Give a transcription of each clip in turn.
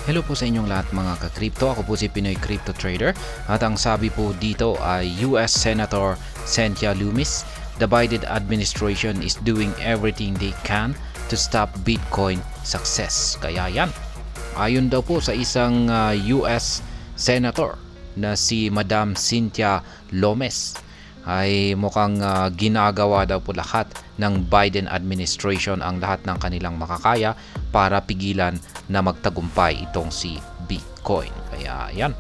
Hello po sa inyong lahat mga ka-crypto. Ako po si Pinoy Crypto Trader at ang sabi po dito ay US Senator Cynthia Lummis, the Biden administration is doing everything they can to stop Bitcoin success. Kaya yan, ayon daw po sa isang US Senator na si Madam Cynthia Lummis, ay mukhang ginagawa daw po lahat ng Biden administration ang lahat ng kanilang makakaya para pigilan na magtagumpay itong si Bitcoin. Kaya yan.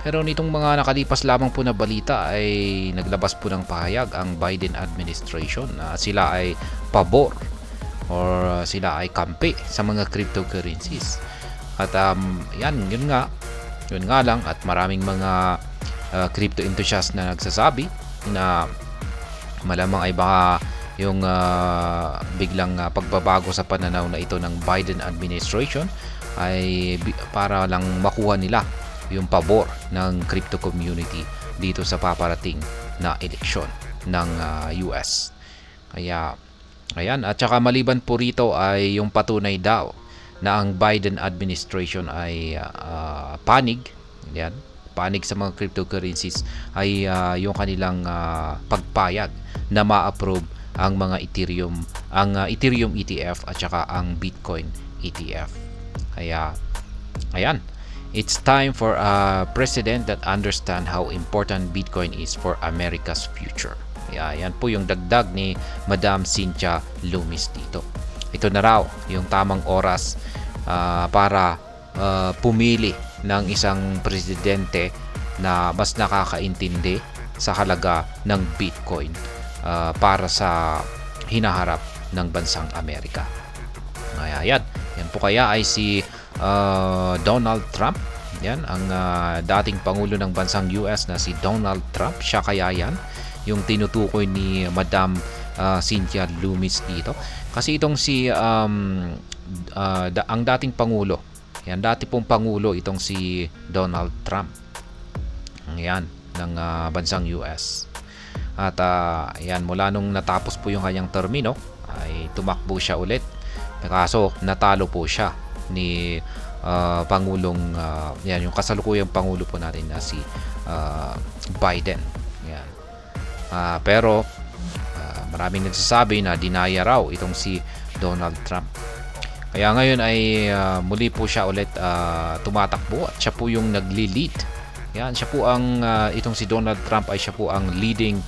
Pero nitong mga nakalipas lamang po na balita ay naglabas po ng pahayag ang Biden administration na sila ay pabor or sila ay kampi sa mga cryptocurrencies. At yun nga lang at maraming mga crypto enthusiasts na nagsasabi na malamang ay baka yung biglang pagbabago sa pananaw na ito ng Biden administration ay para lang makuha nila yung pabor ng crypto community dito sa paparating na eleksyon ng US. Kaya ayan, at saka maliban po rito ay yung patunay daw na ang Biden administration ay panig sa mga cryptocurrencies ay yung kanilang pagpayag na ma-approve ang mga Ethereum ETF at saka ang Bitcoin ETF. Kaya ayan, it's time for a president that understand how important Bitcoin is for America's future. Kaya yan po yung dagdag ni Madam Cynthia Lummis dito. Ito na raw yung tamang oras para pumili ng isang presidente na mas nakakaintindi sa halaga ng Bitcoin para sa hinaharap ng bansang Amerika. Kaya yan po kaya ay si Donald Trump. Yan ang dating pangulo ng bansang US na si Donald Trump. Siya kaya yan yung tinutukoy ni Madam Cynthia Lummis dito. Kasi itong si ang dating pangulo, yan dati pong pangulo itong si Donald Trump. Yan ng bansang US. At yan, mula nung natapos po yung kanyang termino ay tumakbo siya ulit. Kaso natalo po siya ni Pangulong yan yung kasalukuyang pangulo po natin na si Biden. Yan. Pero maraming nagsasabi na dinaya raw itong si Donald Trump. Kaya ngayon ay muli po siya ulit tumatakbo at siya po yung nagli-lead. Yan, siya po ang itong si Donald Trump ay siya po ang leading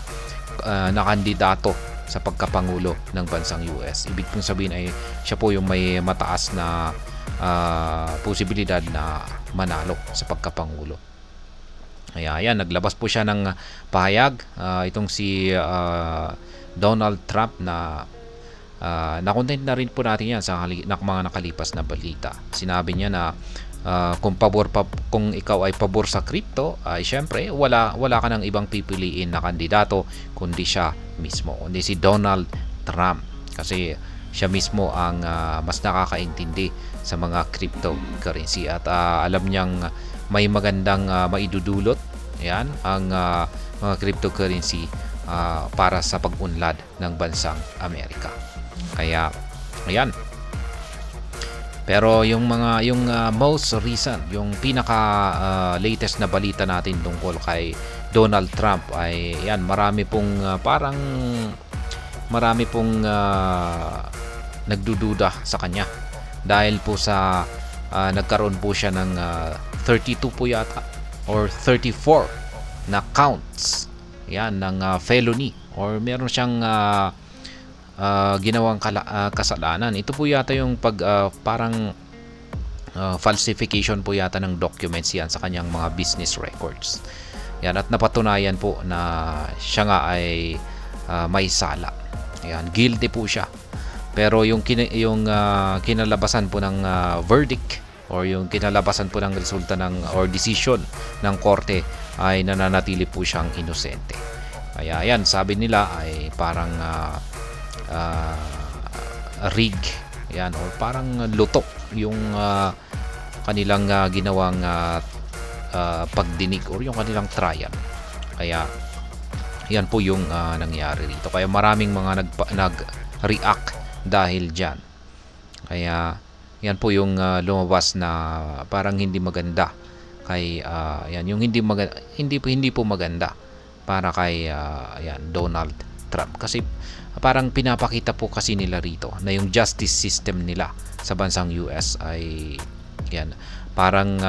na kandidato sa pagkapangulo ng bansang US. Ibig pong sabihin ay siya po yung may mataas na posibilidad na manalo sa pagkapangulo. Kaya yan, naglabas po siya ng pahayag itong si Donald Trump na na-content na rin po natin yan sa mga nakalipas na balita. Sinabi niya na kung ikaw ay pabor sa crypto ay syempre wala ka ng ibang pipiliin na kandidato kundi siya mismo, kundi si Donald Trump, kasi siya mismo ang mas nakakaintindi sa mga cryptocurrency at alam niyang may magandang maidudulot yan ang mga cryptocurrency para sa pag-unlad ng bansang Amerika. Kaya ayan. Pero yung most recent, yung pinaka latest na balita natin tungkol kay Donald Trump ay yan, marami pong nagdududa sa kanya dahil po sa nagkaroon po siya ng 32 po yata or 34 na counts yan ng felony or meron siyang ginawang kasalanan. Ito po yata yung parang falsification po yata ng documents yan sa kanyang mga business records. Yan, at napatunayan po na siya nga ay may sala. Yan, guilty po siya. Pero yung kinalabasan po ng verdict or yung kinalabasan po ng resulta ng or decision ng korte ay nananatili po siyang inosente. Kaya yan, sabi nila ay parang rig yan or parang luto yung kanilang ginawang pagdinig or yung kanilang trial. Kaya yan po yung nangyari rito. Kaya maraming mga nag-react dahil dyan. Kaya yan po yung lumabas na parang hindi maganda kay yan yung hindi po maganda para kay yan Donald Trump, kasi parang pinapakita po kasi nila rito na yung justice system nila sa bansang US ay yan parang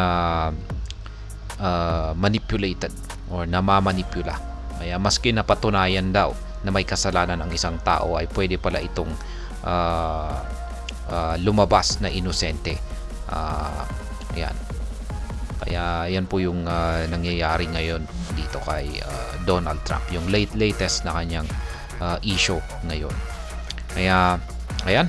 manipulated or namamanipula. Kaya maski napatunayan daw na may kasalanan ang isang tao ay pwede pala itong lumabas na inosente. Yan. Kaya yan po yung nangyayari ngayon dito kay Donald Trump, yung latest na kanyang issue ngayon. Kaya ayan,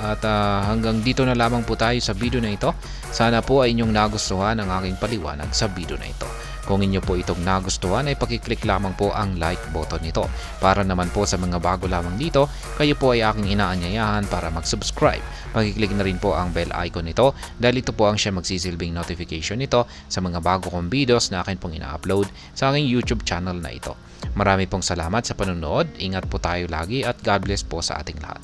at hanggang dito na lamang po tayo sa video na ito. Sana po ay inyong nagustuhan ang aking paliwanag sa video na ito. Kung inyo po itong nagustuhan ay pakiclick lamang po ang like button nito. Para naman po sa mga bago lamang dito, kayo po ay aking inaanyayahan para mag-subscribe. Pakiclick na rin po ang bell icon nito dahil ito po ang siya magsisilbing notification nito sa mga bago kong videos na akin pong ina-upload sa aking YouTube channel na ito. Marami pong salamat sa panonood. Ingat po tayo lagi at God bless po sa ating lahat.